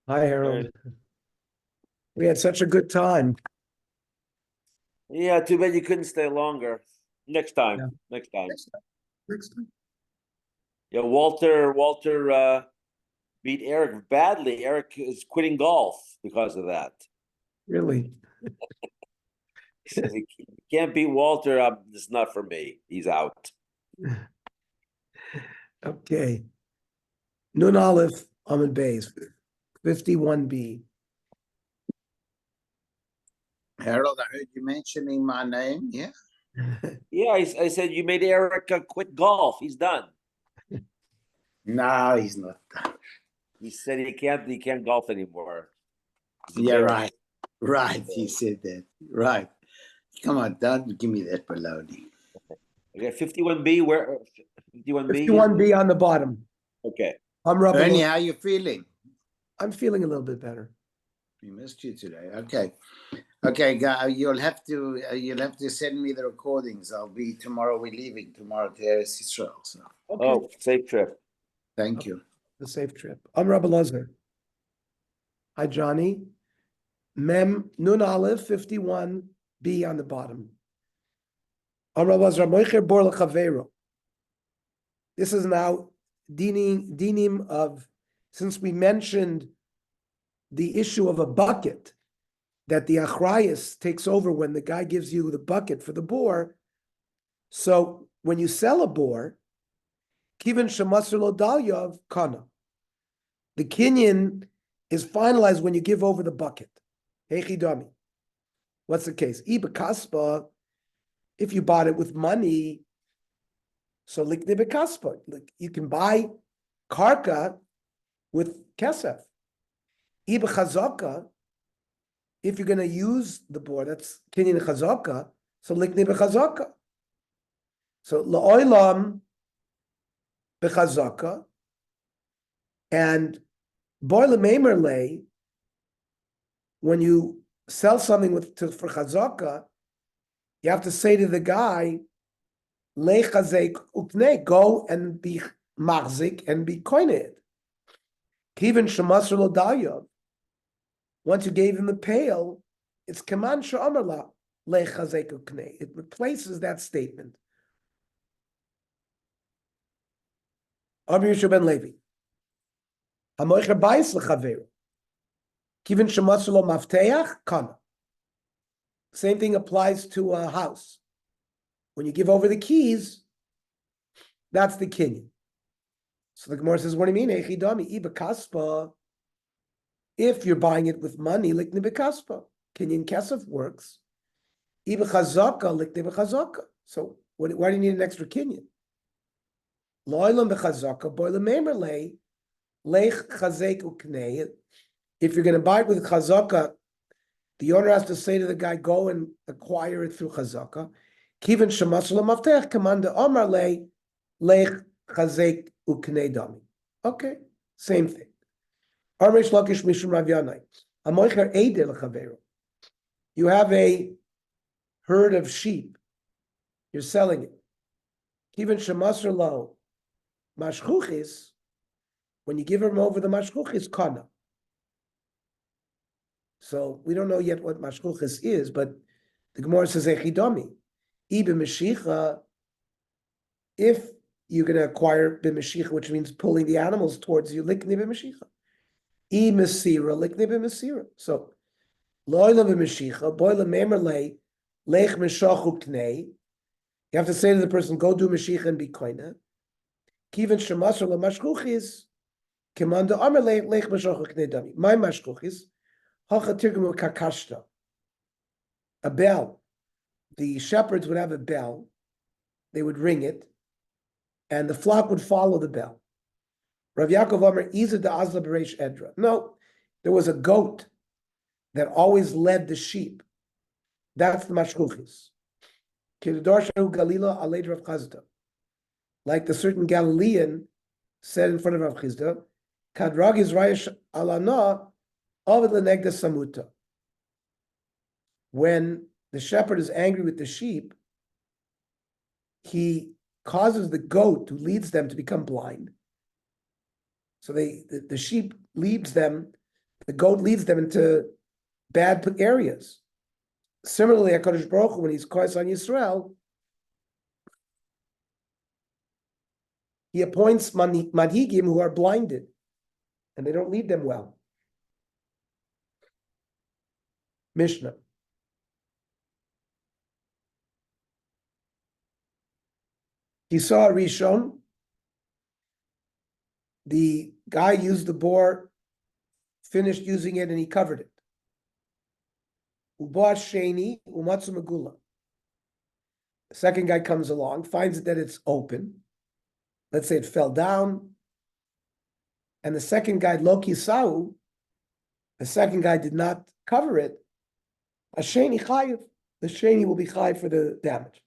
Hi, Harold. We had such a good time. Yeah, too bad you couldn't stay longer. Next time. Yeah. Next time. Next time. Yeah, Walter beat Eric badly. Eric is quitting golf because of that. Really? He says he can't beat Walter. It's not for me. He's out. Okay. Nun Aleph Amud Beis, 51b. Harold, I heard you mentioning my name. Yeah. Yeah, I said you made Eric quit golf. He's done. No, he's not. He said he can't golf anymore. Yeah, right. Right. He said that. Right. Come on, don't give me that baloney. Okay, 51B, where 51B? 51b on the bottom. Okay. I'm rubbing. Ernie, how you feeling? I'm feeling a little bit better. We missed you today. Okay. Okay, guy, you'll have to send me the recordings. Tomorrow. We're leaving tomorrow to Eretz Israel. So Okay. Oh, safe trip. thank you. The safe trip. I'm Rabbi Lazar. Hi, Johnny. Mem Nun Aleph 51b on the bottom. I'm Rabbi Lazar. Moicher bor lechavero. This is now dinim of, since we mentioned the issue of a bucket that the achrayus takes over when the guy gives you the bucket for the boar. So when you sell a boar, kiven shemasr lo dalyav kana. The kinyan is finalized when you give over the bucket. Hechidami. What's the case? Iba kaspa, if you bought it with money, so likne bekaspa. You can buy karka with kesef. Iba chazaka, if you're going to use the board, that's kinyan chazaka, so likne bechazaka. So la'olam bechazaka, and boile meimerle, when you sell something for chazaka, you have to say to the guy, le chazek upne, go and be machzik and be koined. Kiven shemasr lo dalyav. Once you gave him the pail, it's kaman she'amarla le chazek upne. It replaces that statement. Rabbi Yeshua ben Levi. Hamoicher bayis lechaveru. Kiven shemasr lo mafteach kana. Same thing applies to a house. When you give over the keys, that's the kinyan. So the Gemara says, what do you mean? Echidami, iba kaspa. If you're buying it with money, like nibikaspa. Kinyan kesef works. Iba chazaka, like nibikazaka. So why do you need an extra kinyan? Loilam bechazaka, boilam memerle, lech chazek uknei. If you're going to buy it with chazaka, the owner has to say to the guy, go and acquire it through chazaka. Kiven shemasla maftech kamanda omar le lech chazek uknei dami. Okay, same thing. Armesh lakish mishum Rav Yanai. Amoicher eide lechavero. You have a herd of sheep. You're selling it. Kiven shemasla lo mashchuchis. When you give him over the mashchuchis, kana. So we don't know yet what mashchuchis is, but the Gemara says echidami. B'Mashicha, if you're going to acquire b'Mashicha, which means pulling the animals towards you, likni b'Mashicha. Mesira, likni b'Masira. So, loyla b'Mashicha, boila memerle, lech meshachu knei. You have to say to the person, go do Mashicha and be koina. Kiven shemasar lemashkuchis, kemanda amar lech meshachu knei dami. My mashkuchis, hacha tirgum kakashta. A bell. The shepherds would have a bell, they would ring it, and the flock would follow the bell. Rav Yaakov Amar, Iza da Azla Bereish Edra. No, there was a goat that always led the sheep. That's the mashkuchis. Kidarshahu Galila Aled Rav Chazda. Like the certain Galilean said in front of Rav Chizda, Kadrag Israel Alana Avid Lenegda Samuta. When the shepherd is angry with the sheep, he causes the goat who leads them to become blind. So the sheep leads them The goat leads them into bad areas. Similarly, HaKadosh Baruch Hu, when he's curse on Yisrael, he appoints manhigim who are blinded, and they don't lead them well. Mishnah. He saw a Rishon. The guy used the boar, finished using it, and he covered it. Uba Sheni Umatsu Megula. The second guy comes along, finds that it's open. Let's say it fell down. And the second guy, Loki Sau, the second guy did not cover it. A Sheni Chayiv. The Sheni will be Chayiv for the damage.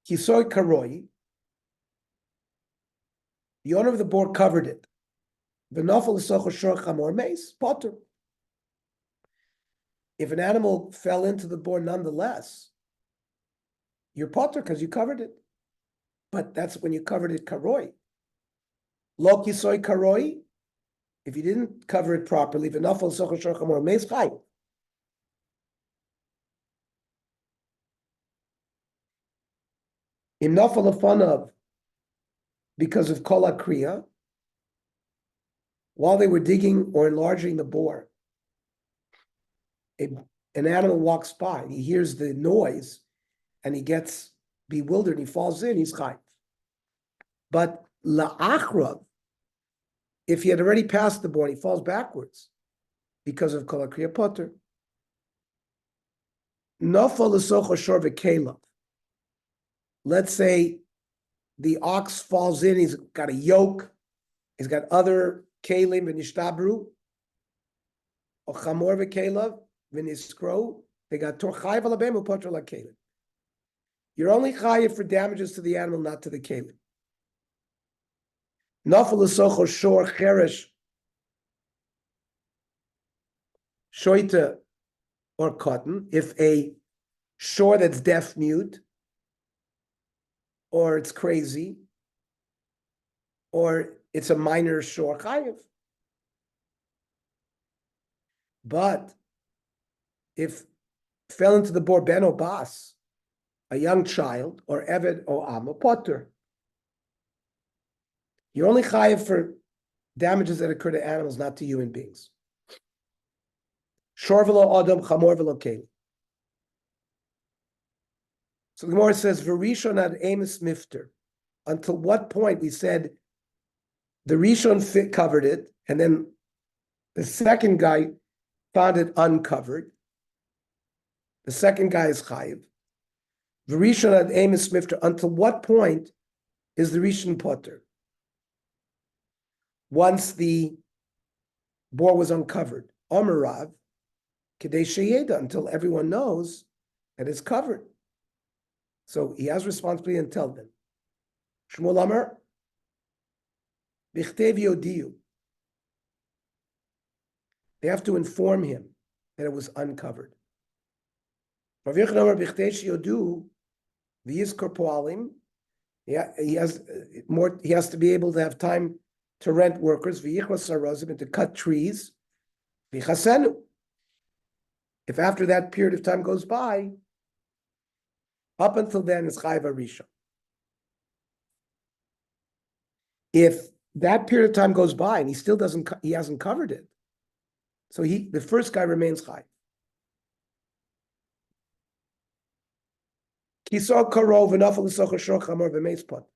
Kisoy Karoi. The owner of the boar covered it. V'nafal l'socho shor chamor meis, potter. If an animal fell into the boar nonetheless, you're potter because you covered it. But that's when you covered it karoi. Lo kisoy karoi, if you didn't cover it properly, v'nafal l'socho shor chamor meis, chay. Im nafal l'fanav, because of kol kriya, while they were digging or enlarging the boar, an animal walks by, he hears the noise, and he gets bewildered, he falls in, he's chayiv. But la'achrav, if he had already passed the boar, he falls backwards because of kol kriya potter. Nafal l'socho shor v'kelav. Let's say the ox falls in, he's got a yoke, he's got other kelim v'nishtabru, or chamor v'kelav v'niskro, they got tor chayiv alabem u'potter la'kelim. You're only chayiv for damages to the animal, not to the kelim. Nafal l'socho shor cheresh shoita or cotton, if a shore that's deaf mute, or it's crazy, or it's a minor shore chayiv. But if fell into the boar ben or bas, a young child, or eved or am, or potter, you're only chayiv for damages that occur to animals, not to human beings. Shor v'lo adam, chamor v'lo kelim. So the Gemara says, "V'rishon ad emes mifter." Until what point we said the Rishon covered it, and then the second guy found it uncovered. The second guy is chayiv. V'rishon ad emes mifter. Until what point is the Rishon potter? Once the boar was uncovered. Omerav, kedei sheyeda, until everyone knows that it's covered. So he has responsibility and tell them. Shmuel Amar, bichtev yodiu. They have to inform him that it was uncovered. Rav Yochanan Amar, bichtev yodu v'yizkor poalim. He has more. He has to be able to have time to rent workers, v'yichros sarazim, and to cut trees. V'chasenu. If after that period of time goes by, up until then, it's chayiv rishon. If that period of time goes by and he still he hasn't covered it, so the first guy remains chayiv. Kisor karov v'nafal l'socher shor chamor v'meis pot.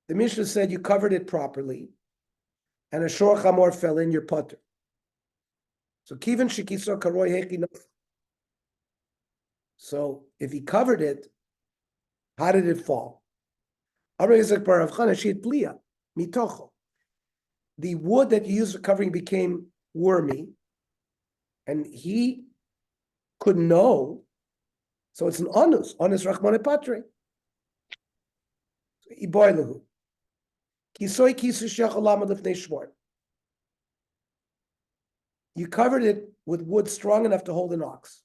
The Mishnah said you covered it properly, and a shor chamor fell in your potter. So kiven shekisor karoi hechi nafal. So if he covered it, how did it fall? The wood that you used for covering became wormy, and he couldn't know. So it's an onus rachmane patre. Iboilahu. Kisoy kisu shechalam lifnei shmor. You covered it with wood strong enough to hold an ox.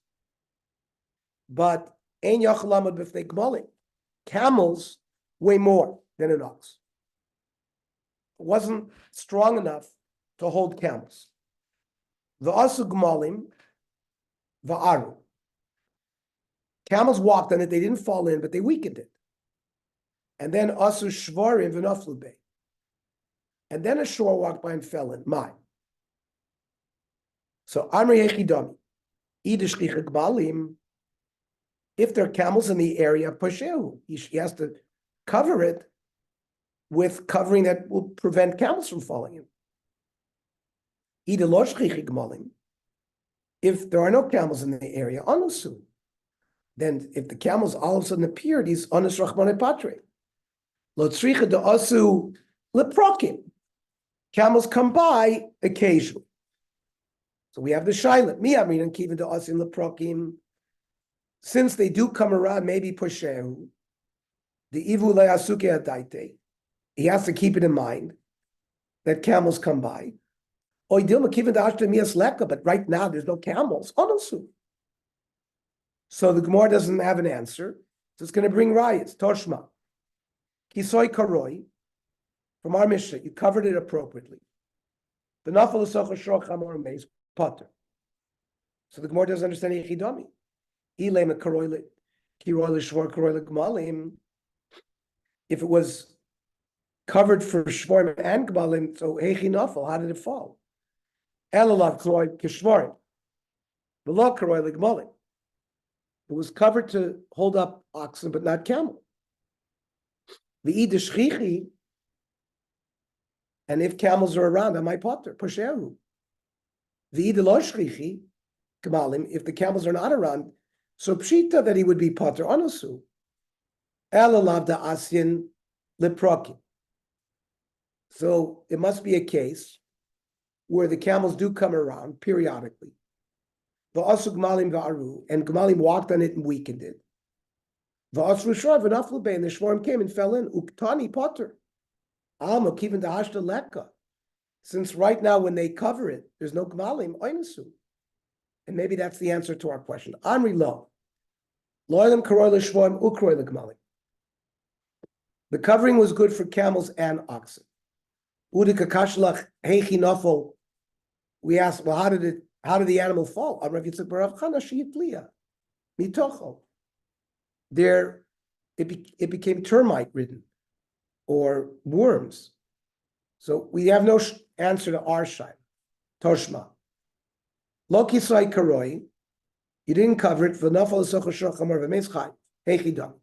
But ein yachalamad b'fnei gmalim. Camels weigh more than an ox. It wasn't strong enough to hold camels. V'asu gmalim v'aru. Camels walked on it, they didn't fall in, but they weakened it. And then asu shvarim v'naflu bei. And then a shore walked by and fell in. My. So Amri Yechidami. Idishchicha gmalim. If there are camels in the area, Pashehu, he has to cover it with covering that will prevent camels from falling in. If there are no camels in the area, Anusu. Then if the camels all of a sudden appeared, he's Anus Rachmane Patre. Lotzricha de Asu Leprokim. Camels come by occasionally. So we have the Shailet. Miyamin and Kivin de Asim Leprokim. Since they do come around, maybe Pashehu, the Ivu Leasuke Adaite, he has to keep it in mind that camels come by. But right now there's no camels. So the Gemara doesn't have an answer. So it's going to bring rayas. Toshma. Kisoy karoi. From our Mishnah, you covered it appropriately. The nafal l'socha shroch hamor meis potter. So the Gemara doesn't understand Yechidami. If it was covered for shvorim and gmalim, so hechi nafal, how did it fall? Elalav kroy kishvorim, v'lo kroy legmalim. It was covered to hold up oxen, but not camel. V'id shchichi, and if camels are around, am I potter? Posheru. V'id lo shchichi, gmalim. If the camels are not around. So pshita that he would be potter onosu. Elalav da asyin leprokim. So it must be a case where the camels do come around periodically. Va'asu gmalim va'aru, and gmalim walked on it and weakened it. Va'asru shor v'naflu bei, and the shvorim came and fell in. Uktani potter. Alma kivin da'ashta lekka. Since right now when they cover it, there's no gmalim oinasu. And maybe that's the answer to our question. Amri lo. Loilam karoi l'shvoim ukroi l'gmalim. The covering was good for camels and oxen. Udika kashlach heichi nafol. We asked, well, how did the animal fall? There, it became termite ridden or worms. So we have no answer to our shayla. Toshma. Lo kisai karoi, you didn't cover it. V'nafal l'socha shroch hamor v'meis chai. Heichi dam.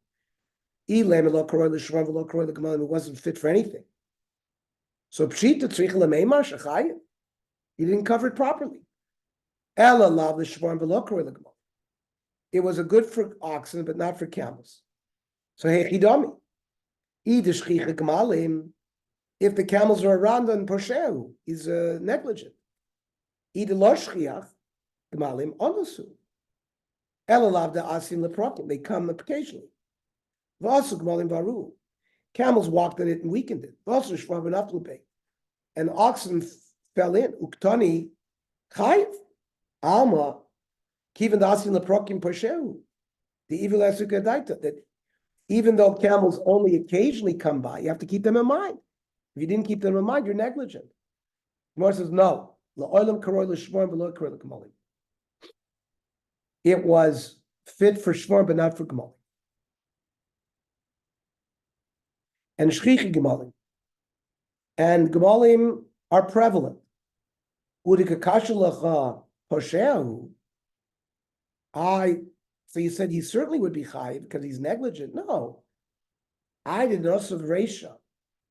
Ilem lo karoi l'shvarim v'lo karoi l'gamalim. It wasn't fit for anything. So pshita tzricha l'meimar shachayim. You didn't cover it properly. Ela lav l'shvarim v'lo karoi l'gamalim. It was a good for oxen, but not for camels. So heichi dami. Idishchicha gamalim. If the camels are around on poshehu, he's negligent. Either loshchiach, gmalim onusu. Elalav da asin leprokim. They come occasionally. V'asu gmalim varu. Camels walked on it and weakened it. V'asu shvav v'naflupe. And oxen fell in. Uktani chayiv. Alma kivin da asin leprokim poshehu. The evil asukadaita, that even though camels only occasionally come by, you have to keep them in mind. If you didn't keep them in mind, you're negligent. Gemara says no. It was fit for shvorim, but not for gmalim. And shchichi gmalim. And gmalim are prevalent. So you said he certainly would be chayiv because he's negligent. No. I did not of Reisha.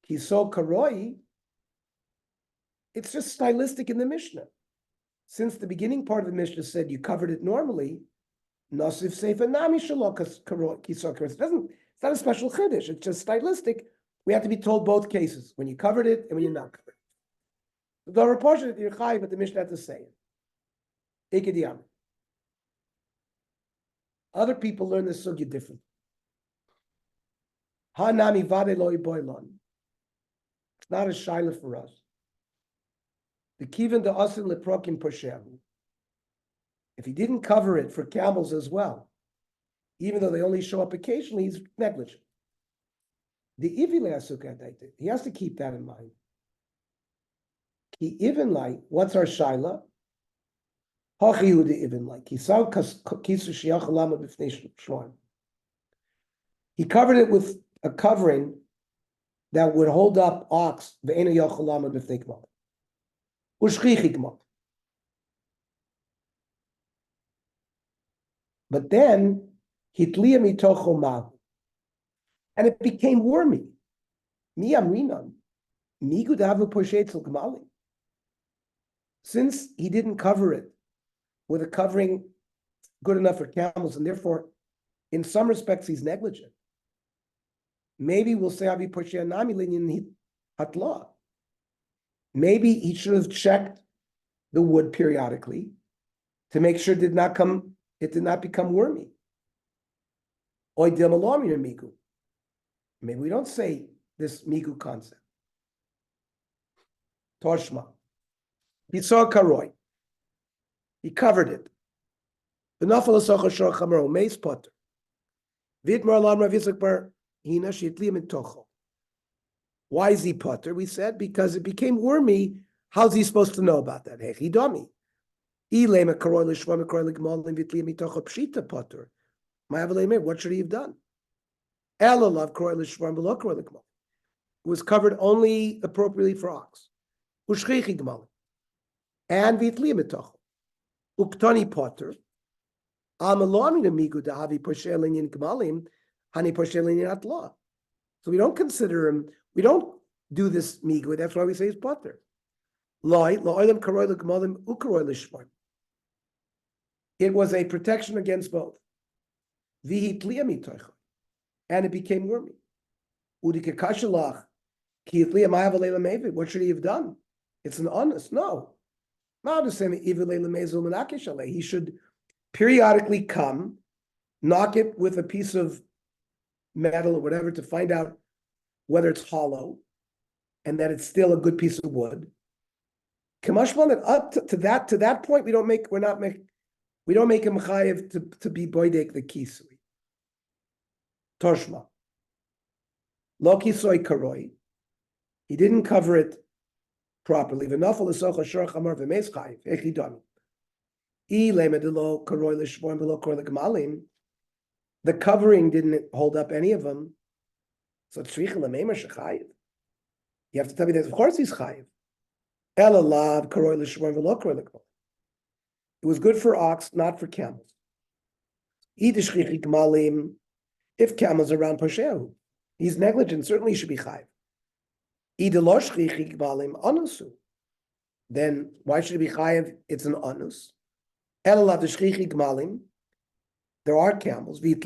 He saw karoi. It's just stylistic in the Mishnah. Since the beginning part of the Mishnah said you covered it normally, Nasif Sefer Nami Shalokas Kisokar. It's not a special chiddush, it's just stylistic. We have to be told both cases, when you covered it and when you're not covered. The Dvar Pasha, you're chayiv, but the Mishnah had to say it. Ikidiyam. Other people learn this sugya different. Ha-nami vade loy boilon. It's not a shaila for us. The kivin de asin leprokim poshehu. If he didn't cover it for camels as well, even though they only show up occasionally, he's negligent. The ivile asukadaita, he has to keep that in mind. He even like, what's our shaila? Hachi Yehuda even like. He saw kisu shiach lama b'fnei shloim. He covered it with a covering that would hold up ox ve'ena yachol lama b'fnei kmal. Ushchichi kmal. But then hitliya mitocho mahu, and it became wormy. Mi amrinan migu davu poshetzel kmalim. Since he didn't cover it with a covering good enough for camels, and therefore, in some respects, he's negligent. Maybe we'll say Avi Poshea Nami Linyan Hatla. Maybe he should have checked the wood periodically to make sure it did not become wormy. Maybe we don't say this migu concept. Toshma. He saw karoi. He covered it. Why is he potter? We said because it became wormy. How's he supposed to know about that? What should he have done? It was covered only appropriately for ox. And Uktani potter. So we don't consider him, we don't do this migu, that's why we say he's potter. It was a protection against both. And it became wormy. What should he have done? It's an honest, no. He should periodically come, knock it with a piece of metal or whatever to find out whether it's hollow and that it's still a good piece of wood. Kamashman, up to that point, we don't make him chayev to be boydek the kisui. Toshma. Lo kisoi karoi. He didn't cover it properly. The covering didn't hold up any of them. So you have to tell me that, of course, he's chayiv. It was good for ox, not for camels. If camels are around poshehu, he's negligent, certainly he should be chayiv. Then why should it be chayiv? It's an anus. There are camels. In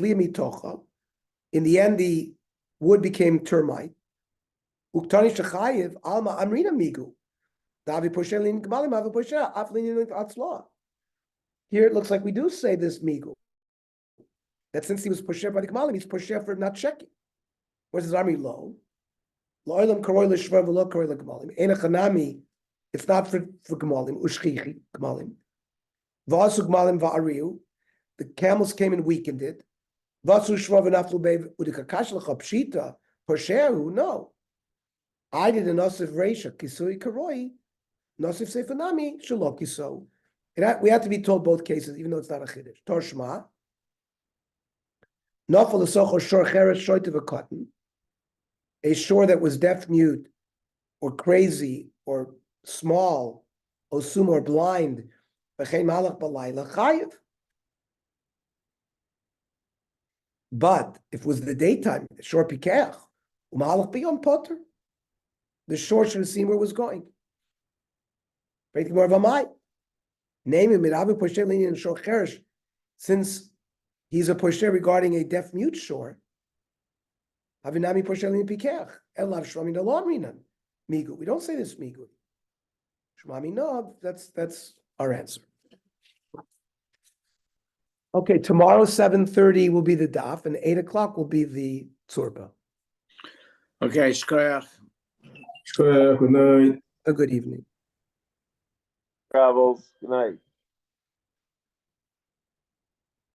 the end, the wood became termite. Here it looks like we do say this migu. That since he was posher by the Kamalim, he's posher for not checking. Where's his army low? It's not for Kamalim, ushchichi Kamalim. Vasu Kamalim va'ariu. The camels came and weakened it. Vasu shvav v'naflu bev udikakash l'cha pshita poshehu. No, I did a nosif reisha kisui karoi, nosif sefanami shalok kiso. We have to be told both cases, even though it's not a chiddush. Torshma. Nafal l'socho shor cheres shoyte v'cotton. A shore that was deaf, mute, or crazy, or small, osum or blind, v'chein malach b'layla chayiv. But if it was the daytime, the shore pikech, u'malach b'yom potter, the shore should have seen where it was going. Breaking more of a might. Name him Miravi Posher Linian Shor Cheresh, since he's a posher regarding a deaf mute shore. Avinami Posher Linian Pikech, Elav Shmami Nalon Rinan. Migu. We don't say this migu. Shmami no, that's our answer. Okay, tomorrow 7:30 will be the daf, and 8 o'clock will be the tzurba. Okay, shkoyach. Good night. A good evening. Travels. Good night.